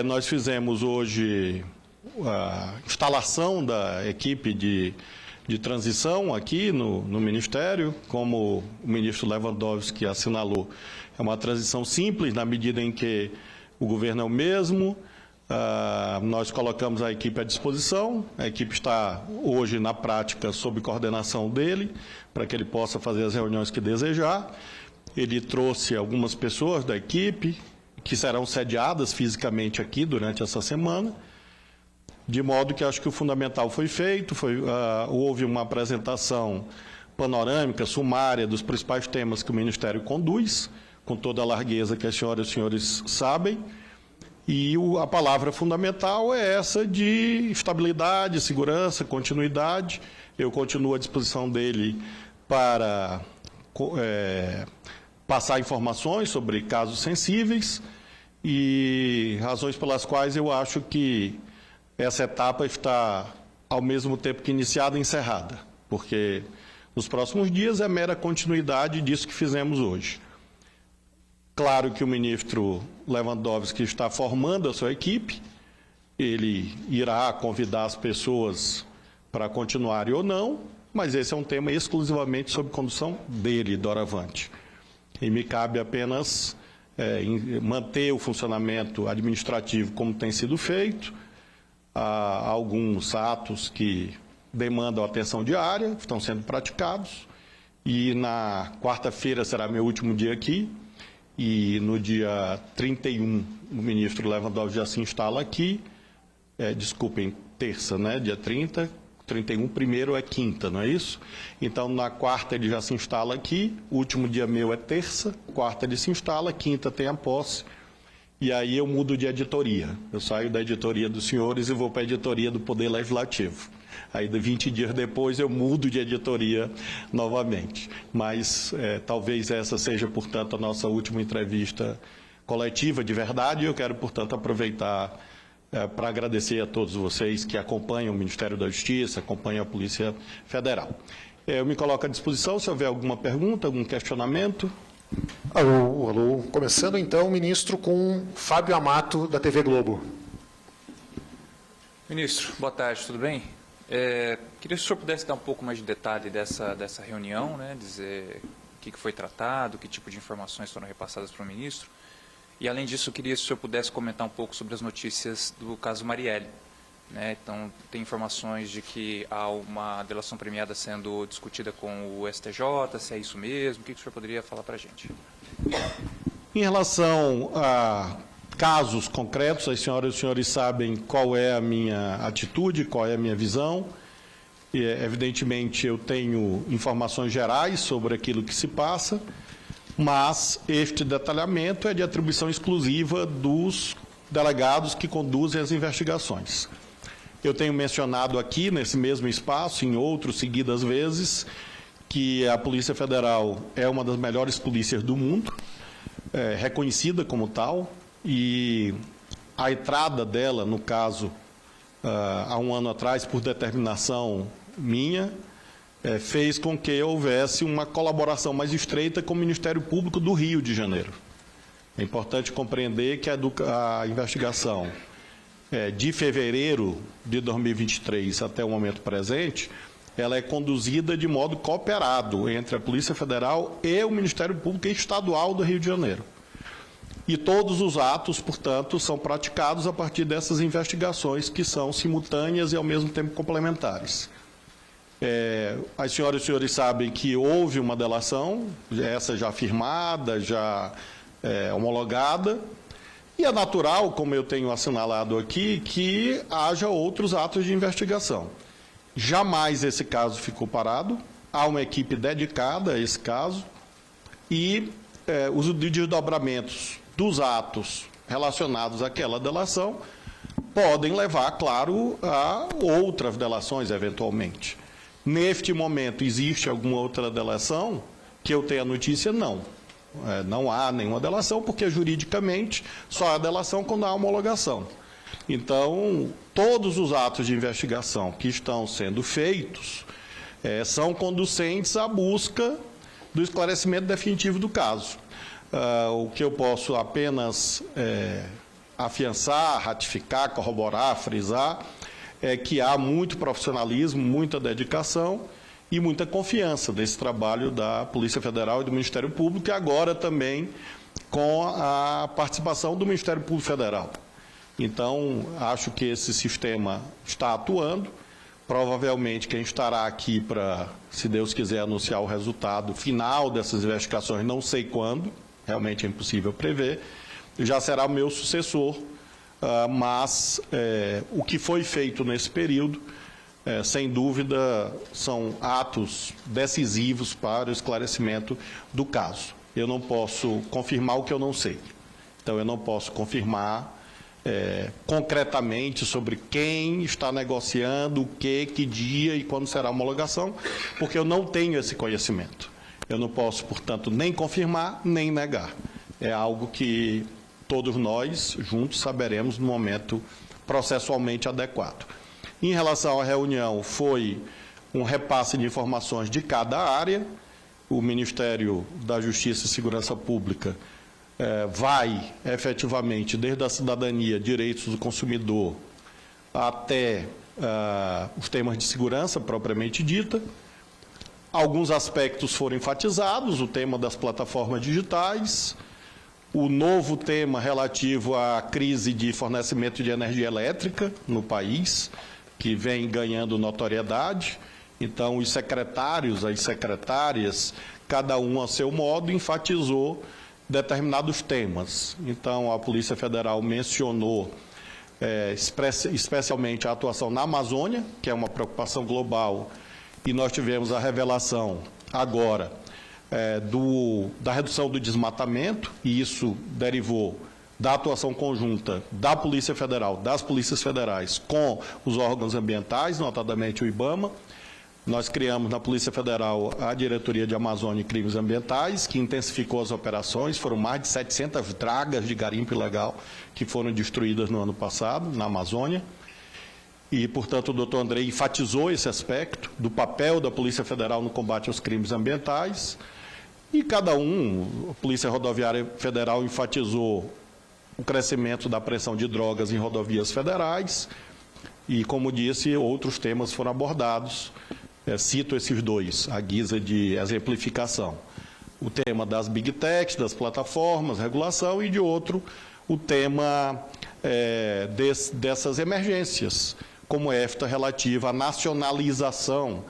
Nós fizemos hoje a instalação da equipe de transição aqui no Ministério, como o ministro Lewandowski assinalou. É uma transição simples, na medida em que o governo é o mesmo. Nós colocamos a equipe à disposição, a equipe está hoje na prática sob coordenação dele, para que ele possa fazer as reuniões que desejar. Ele trouxe algumas pessoas da equipe, que serão sediadas fisicamente aqui durante essa semana, de modo que acho que o fundamental foi feito, houve uma apresentação panorâmica, sumária, dos principais temas que o Ministério conduz, com toda a largueza que as senhoras e os senhores sabem, e a palavra fundamental é essa de estabilidade, segurança, continuidade. Eu continuo à disposição dele para passar informações sobre casos sensíveis e razões pelas quais eu acho que essa etapa está, ao mesmo tempo que iniciada, encerrada, porque nos próximos dias é mera continuidade disso que fizemos hoje. Claro que o ministro Lewandowski está formando a sua equipe, ele irá convidar as pessoas para continuarem ou não, mas esse é um tema exclusivamente sob condução dele, doravante. E me cabe apenas manter o funcionamento administrativo como tem sido feito. Há alguns atos que demandam atenção diária, estão sendo praticados, e na quarta-feira será meu último dia aqui, e no dia 31 o ministro Lewandowski já se instala aqui, terça, né, dia 30, 31, primeiro é quinta, não é isso? Então, na quarta ele já se instala aqui, o último dia meu é terça, quarta ele se instala, quinta tem a posse, e aí eu mudo de editoria. Eu saio da editoria dos senhores e vou para a editoria do Poder Legislativo. Aí, 20 dias depois, eu mudo de editoria novamente. Mas talvez essa seja, portanto, a nossa última entrevista coletiva de verdade. Eu quero, portanto, aproveitar para agradecer a todos vocês que acompanham o Ministério da Justiça, acompanham a Polícia Federal. Eu me coloco à disposição se houver alguma pergunta, algum questionamento. Alô, alô. Começando, então, ministro, com Fábio Amato, da TV Globo. Ministro, boa tarde, tudo bem? Queria que o senhor pudesse dar um pouco mais de detalhe dessa reunião, né, dizer o que foi tratado, que tipo de informações foram repassadas para o ministro. E, além disso, eu queria que o senhor pudesse comentar um pouco sobre as notícias do caso Marielle. Né? Então, tem informações de que há uma delação premiada sendo discutida com o STJ, se é isso mesmo, o que o senhor poderia falar para a gente? Em relação a casos concretos, as senhoras e os senhores sabem qual é a minha atitude, qual é a minha visão. E, evidentemente, eu tenho informações gerais sobre aquilo que se passa, mas este detalhamento é de atribuição exclusiva dos delegados que conduzem as investigações. Eu tenho mencionado aqui, nesse mesmo espaço, em outros seguidas vezes, que a Polícia Federal é uma das melhores polícias do mundo, reconhecida como tal, e a entrada dela, no caso, há um ano atrás, por determinação minha, fez com que houvesse uma colaboração mais estreita com o Ministério Público do Rio de Janeiro. É importante compreender que a investigação de fevereiro de 2023 até o momento presente, ela é conduzida de modo cooperado entre a Polícia Federal e o Ministério Público Estadual do Rio de Janeiro. E todos os atos, portanto, são praticados a partir dessas investigações que são simultâneas e, ao mesmo tempo, complementares. As senhoras e senhores sabem que houve uma delação, essa já firmada, já homologada, e é natural, como eu tenho assinalado aqui, que haja outros atos de investigação. Jamais esse caso ficou parado, há uma equipe dedicada a esse caso, e os desdobramentos dos atos relacionados àquela delação podem levar, claro, a outras delações, eventualmente. Neste momento, existe alguma outra delação que eu tenha notícia? Não. Não há nenhuma delação, porque juridicamente só há delação quando há homologação. Então, todos os atos de investigação que estão sendo feitos são conducentes à busca do esclarecimento definitivo do caso. O que eu posso apenas afiançar, ratificar, corroborar, frisar, é que há muito profissionalismo, muita dedicação e muita confiança desse trabalho da Polícia Federal e do Ministério Público, e agora também com a participação do Ministério Público Federal. Então, acho que esse sistema está atuando. Provavelmente quem estará aqui para, se Deus quiser, anunciar o resultado final dessas investigações, não sei quando, realmente é impossível prever, já será o meu sucessor, mas o que foi feito nesse período, sem dúvida, são atos decisivos para o esclarecimento do caso. Eu não posso confirmar o que eu não sei. Então, eu não posso confirmar concretamente sobre quem está negociando, o que dia e quando será a homologação, porque eu não tenho esse conhecimento. Eu não posso, portanto, nem confirmar, nem negar. É algo que todos nós, juntos, saberemos no momento processualmente adequado. Em relação à reunião, foi um repasse de informações de cada área. O Ministério da Justiça e Segurança Pública vai, efetivamente, desde a cidadania, direitos do consumidor, até os temas de segurança, propriamente dita. Alguns aspectos foram enfatizados, o tema das plataformas digitais, o novo tema relativo à crise de fornecimento de energia elétrica no país, que vem ganhando notoriedade. Então, os secretários, as secretárias, cada um a seu modo, enfatizou determinados temas. Então, a Polícia Federal mencionou especialmente a atuação na Amazônia, que é uma preocupação global, e nós tivemos a revelação agora da redução do desmatamento, e isso derivou da atuação conjunta da Polícia Federal, das polícias federais, com os órgãos ambientais, notadamente o IBAMA. Nós criamos na Polícia Federal a Diretoria de Amazônia e Crimes Ambientais, que intensificou as operações. Foram mais de 700 dragas de garimpo ilegal que foram destruídas no ano passado, na Amazônia. E, portanto, o doutor Andrei enfatizou esse aspecto do papel da Polícia Federal no combate aos crimes ambientais. E a Polícia Rodoviária Federal enfatizou o crescimento da pressão de drogas em rodovias federais. E, como disse, outros temas foram abordados. Cito esses dois, à guisa de exemplificação. O tema das Big Techs, das plataformas, regulação, e, de outro, o tema dessas emergências, como esta relativa à nacionalização,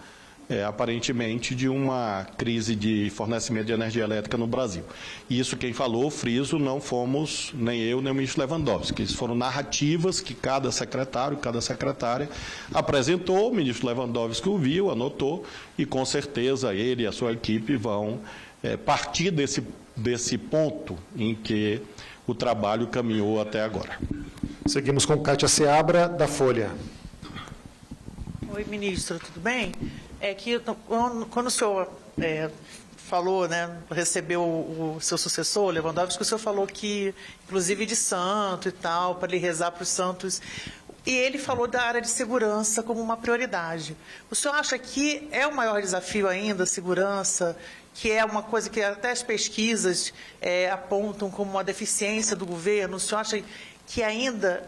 aparentemente, de uma crise de fornecimento de energia elétrica no Brasil. E isso quem falou, friso, não fomos nem eu, nem o ministro Lewandowski. Isso foram narrativas que cada secretário, cada secretária apresentou, o ministro Lewandowski ouviu, anotou, e com certeza ele e a sua equipe vão partir desse ponto em que o trabalho caminhou até agora. Seguimos com Kátia Seabra, da Folha. Oi, ministro, tudo bem? É que quando o senhor falou, né, recebeu o seu sucessor, Lewandowski, o senhor falou que, inclusive de santo e tal, para ele rezar para os santos, e ele falou da área de segurança como uma prioridade. O senhor acha que é o maior desafio ainda, a segurança, que é uma coisa que até as pesquisas apontam como uma deficiência do governo? O senhor acha que ainda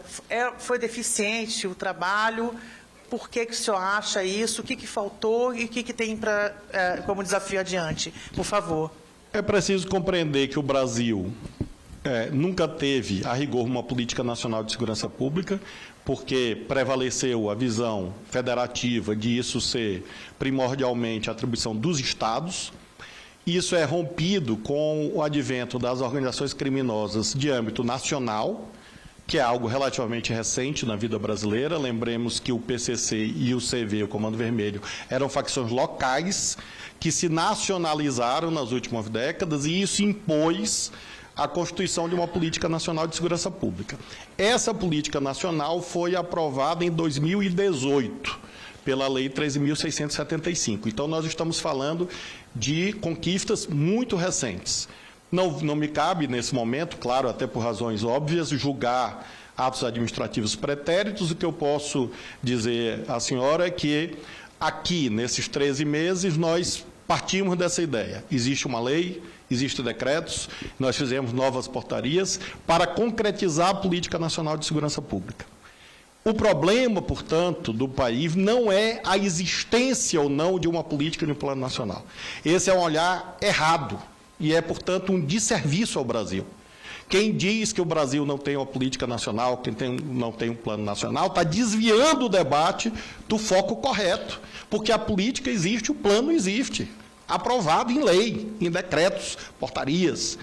foi deficiente o trabalho? Por que o senhor acha isso? O que faltou e o que tem como desafio adiante? Por favor. É preciso compreender que o Brasil nunca teve, a rigor, uma política nacional de segurança pública, porque prevaleceu a visão federativa de isso ser primordialmente a atribuição dos Estados. Isso é rompido com o advento das organizações criminosas de âmbito nacional, que é algo relativamente recente na vida brasileira. Lembremos que o PCC e o CV, o Comando Vermelho, eram facções locais que se nacionalizaram nas últimas décadas, e isso impôs a constituição de uma política nacional de segurança pública. Essa política nacional foi aprovada em 2018, pela Lei 13.675. Então, nós estamos falando de conquistas muito recentes. Não me cabe, nesse momento, claro, até por razões óbvias, julgar atos administrativos pretéritos. O que eu posso dizer à senhora é que, aqui, nesses 13 meses, nós partimos dessa ideia. Existe uma lei, existem decretos, nós fizemos novas portarias para concretizar a Política Nacional de Segurança Pública. O problema, portanto, do país não é a existência ou não de uma política de um plano nacional. Esse é um olhar errado e é, portanto, um desserviço ao Brasil. Quem diz que o Brasil não tem uma política nacional, não tem um plano nacional, está desviando o debate do foco correto, porque a política existe, o plano existe, aprovado em lei, em decretos, portarias.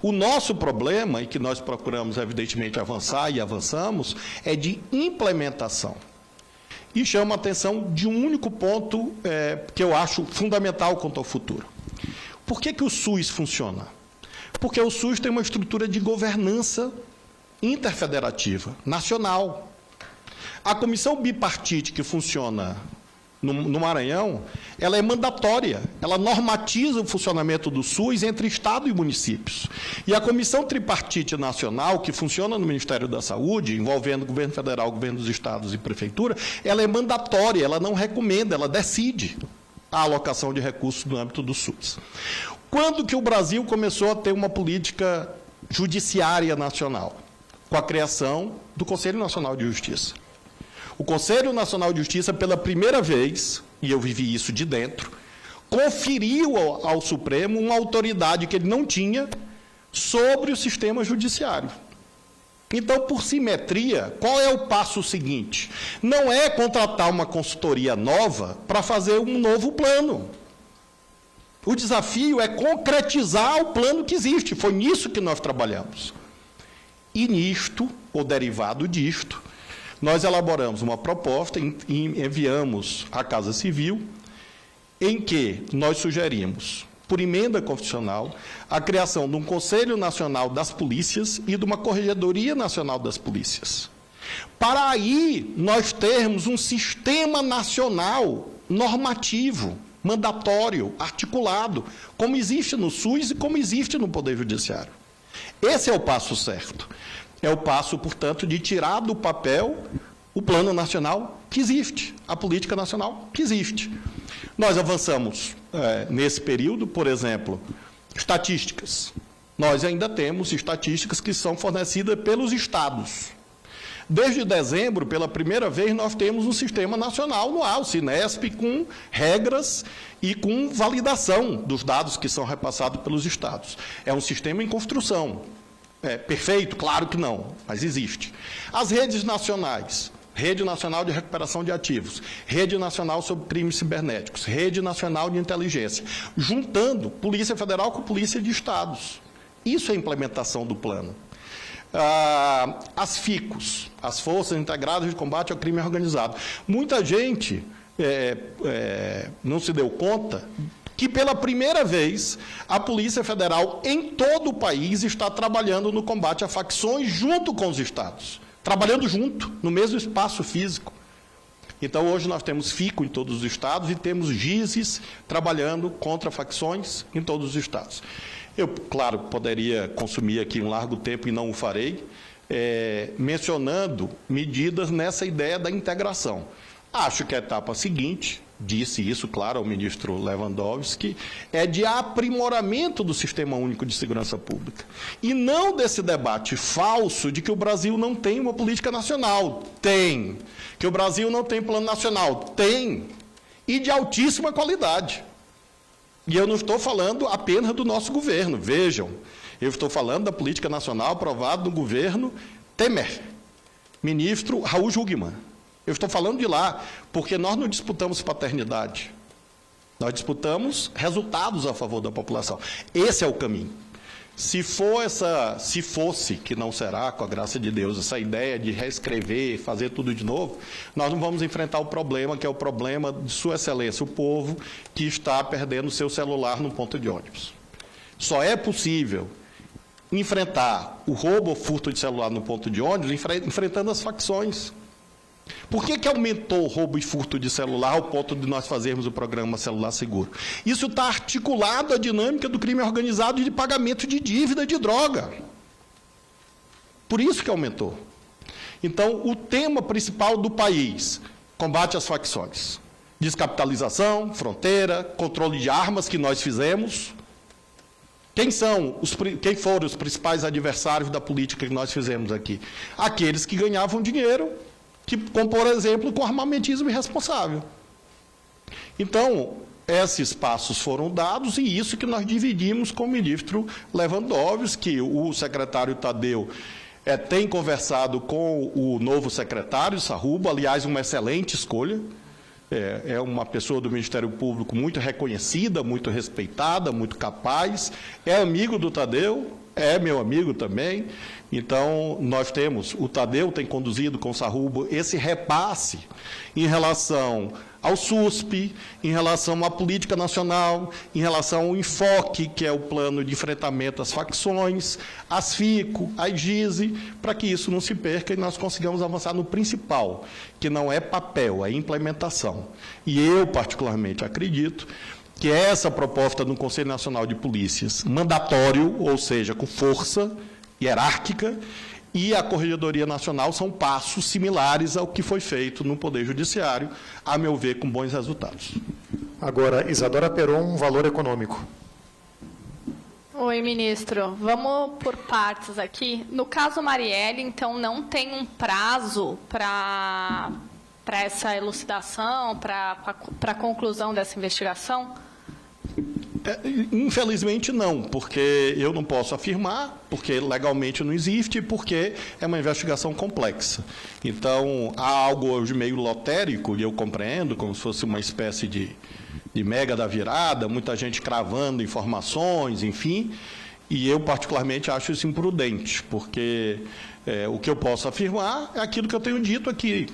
O nosso problema, e que nós procuramos, evidentemente, avançar e avançamos, é de implementação. E chama a atenção de um único ponto que eu acho fundamental quanto ao futuro. Por que o SUS funciona? Porque o SUS tem uma estrutura de governança interfederativa, nacional. A comissão bipartite que funciona no Maranhão, ela é mandatória, ela normatiza o funcionamento do SUS entre Estado e municípios. E a comissão tripartite nacional, que funciona no Ministério da Saúde, envolvendo o governo federal, governo dos estados e prefeitura, ela é mandatória, ela não recomenda, ela decide a alocação de recursos no âmbito do SUS. Quando que o Brasil começou a ter uma política judiciária nacional? Com a criação do Conselho Nacional de Justiça. O Conselho Nacional de Justiça, pela primeira vez, e eu vivi isso de dentro, conferiu ao Supremo uma autoridade que ele não tinha sobre o sistema judiciário. Então, por simetria, qual é o passo seguinte? Não é contratar uma consultoria nova para fazer um novo plano. O desafio é concretizar o plano que existe. Foi nisso que nós trabalhamos. E nisto, ou derivado disto, nós elaboramos uma proposta e enviamos à Casa Civil, em que nós sugerimos, por emenda constitucional, a criação de um Conselho Nacional das Polícias e de uma Corregedoria Nacional das Polícias. Para aí nós termos um sistema nacional normativo, mandatório, articulado, como existe no SUS e como existe no Poder Judiciário. Esse é o passo certo. É o passo, portanto, de tirar do papel o plano nacional que existe, a política nacional que existe. Nós avançamos nesse período, por exemplo, estatísticas. Nós ainda temos estatísticas que são fornecidas pelos estados. Desde dezembro, pela primeira vez, nós temos um sistema nacional no ar, o Cinesp, com regras e com validação dos dados que são repassados pelos estados. É um sistema em construção. É perfeito? Claro que não, mas existe. As redes nacionais, Rede Nacional de Recuperação de Ativos, Rede Nacional sobre Crimes Cibernéticos, Rede Nacional de Inteligência, juntando Polícia Federal com Polícia de Estados. Isso é a implementação do plano. As FICOS, as Forças Integradas de Combate ao Crime Organizado. Muita gente não se deu conta que, pela primeira vez, a Polícia Federal, em todo o país, está trabalhando no combate a facções junto com os estados. Trabalhando junto, no mesmo espaço físico. Então, hoje nós temos FICO em todos os estados e temos GISES trabalhando contra facções em todos os estados. Eu, claro, poderia consumir aqui um largo tempo e não o farei, mencionando medidas nessa ideia da integração. Acho que a etapa seguinte, disse isso, claro, ao ministro Lewandowski, é de aprimoramento do Sistema Único de Segurança Pública. E não desse debate falso de que o Brasil não tem uma política nacional. Tem. Que o Brasil não tem plano nacional. Tem. E de altíssima qualidade. E eu não estou falando apenas do nosso governo. Vejam, eu estou falando da política nacional aprovada no governo Temer. Ministro Raul Jungmann. Eu estou falando de lá, porque nós não disputamos paternidade. Nós disputamos resultados a favor da população. Esse é o caminho. Se fosse, que não será, com a graça de Deus, essa ideia de reescrever, fazer tudo de novo, nós não vamos enfrentar o problema, que é o problema de Sua Excelência, o povo que está perdendo seu celular no ponto de ônibus. Só é possível enfrentar o roubo ou furto de celular no ponto de ônibus enfrentando as facções. Por que aumentou o roubo e furto de celular ao ponto de nós fazermos o programa Celular Seguro? Isso está articulado à dinâmica do crime organizado e de pagamento de dívida de droga. Por isso que aumentou. Então, o tema principal do país, combate às facções. Descapitalização, fronteira, controle de armas que nós fizemos. Quem foram os principais adversários da política que nós fizemos aqui? Aqueles que ganhavam dinheiro, como, por exemplo, com armamentismo irresponsável. Então, esses passos foram dados e isso que nós dividimos com o ministro Lewandowski, o secretário Tadeu tem conversado com o novo secretário, Sarrubo, aliás, uma excelente escolha. É uma pessoa do Ministério Público muito reconhecida, muito respeitada, muito capaz, é amigo do Tadeu, é meu amigo também. Então, o Tadeu tem conduzido com o Sarrubo esse repasse em relação ao SUSP, em relação à política nacional, em relação ao enfoque, que é o plano de enfrentamento às facções, às FICO, à IGISE, para que isso não se perca e nós consigamos avançar no principal, que não é papel, é implementação. E eu, particularmente, acredito que essa proposta do Conselho Nacional de Polícias, mandatório, ou seja, com força hierárquica, e a Corregedoria Nacional são passos similares ao que foi feito no Poder Judiciário, a meu ver, com bons resultados. Agora, Isadora Peron, valor econômico. Oi, ministro. Vamos por partes aqui. No caso Marielle, então, não tem um prazo para essa elucidação, para a conclusão dessa investigação? Infelizmente não, porque eu não posso afirmar, porque legalmente não existe, porque é uma investigação complexa. Então, há algo hoje meio lotérico, e eu compreendo, como se fosse uma espécie de mega da virada, muita gente cravando informações, enfim, e eu particularmente acho isso imprudente, porque o que eu posso afirmar é aquilo que eu tenho dito aqui,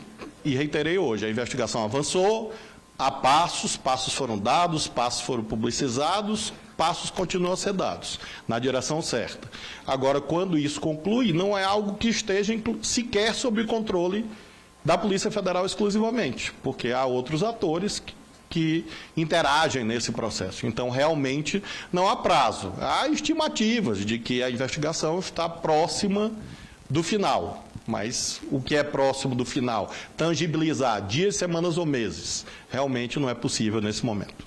e reiterei hoje, a investigação avançou, há passos foram dados, passos foram publicizados, passos continuam a ser dados, na direção certa. Agora, quando isso conclui, não é algo que esteja sequer sob controle da Polícia Federal exclusivamente, porque há outros atores que interagem nesse processo. Então, realmente, não há prazo. Há estimativas de que a investigação está próxima do final. Mas o que é próximo do final? Tangibilizar dias, semanas ou meses, realmente não é possível nesse momento.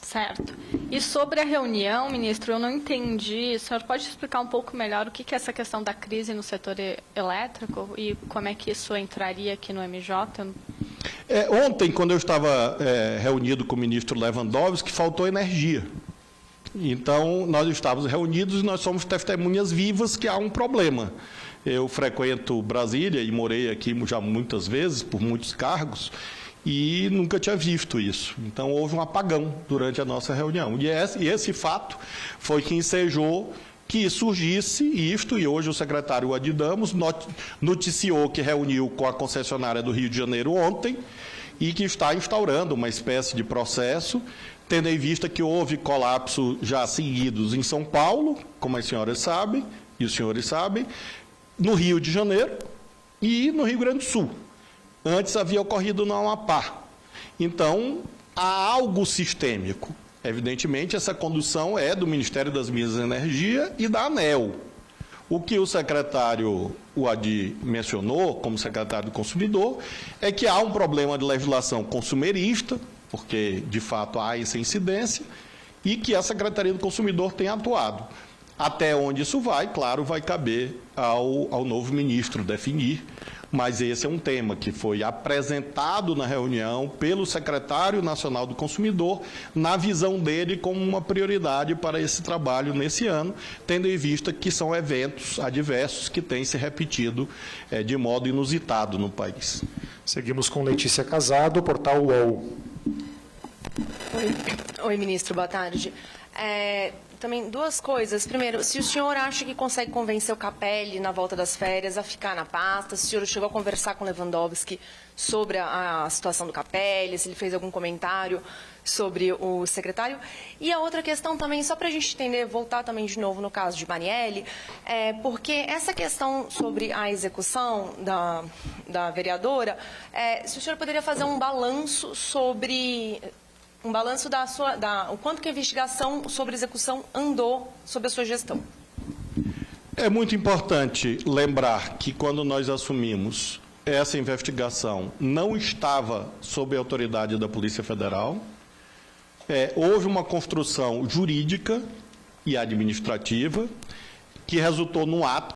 Certo. E sobre a reunião, ministro, eu não entendi. O senhor pode explicar um pouco melhor o que é essa questão da crise no setor elétrico e como é que isso entraria aqui no MJ? Ontem, quando eu estava reunido com o ministro Lewandowski, faltou energia. Então, nós estávamos reunidos e nós somos testemunhas vivas que há um problema. Eu frequento Brasília e morei aqui já muitas vezes, por muitos cargos, e nunca tinha visto isso. Então, houve um apagão durante a nossa reunião. E esse fato foi que ensejou que surgisse isto, e hoje o secretário Adidamos noticiou que reuniu com a concessionária do Rio de Janeiro ontem e que está instaurando uma espécie de processo, tendo em vista que houve colapso já seguidos em São Paulo, como as senhoras sabem, e os senhores sabem, no Rio de Janeiro e no Rio Grande do Sul. Antes havia ocorrido no Amapá. Então, há algo sistêmico. Evidentemente, essa condução é do Ministério das Minas e Energia e da ANEEL. O que o secretário Adi mencionou, como secretário do Consumidor, é que há um problema de legislação consumerista, porque, de fato, há essa incidência, e que a Secretaria do Consumidor tem atuado. Até onde isso vai, claro, vai caber ao novo ministro definir, mas esse é um tema que foi apresentado na reunião pelo secretário nacional do Consumidor, na visão dele como uma prioridade para esse trabalho nesse ano, tendo em vista que são eventos adversos que têm se repetido de modo inusitado no país. Seguimos com Letícia Casado, portal UOL. Oi, ministro, boa tarde. Também duas coisas. Primeiro, se o senhor acha que consegue convencer o Capelli, na volta das férias, a ficar na pasta, se o senhor chegou a conversar com o Lewandowski sobre a situação do Capelli, se ele fez algum comentário sobre o secretário. E a outra questão também, só para a gente entender, voltar também de novo no caso de Marielle, porque essa questão sobre a execução da vereadora, se o senhor poderia fazer um balanço sobre... o quanto que a investigação sobre execução andou sob a sua gestão. É muito importante lembrar que quando nós assumimos essa investigação não estava sob a autoridade da Polícia Federal, houve uma construção jurídica e administrativa, que resultou num ato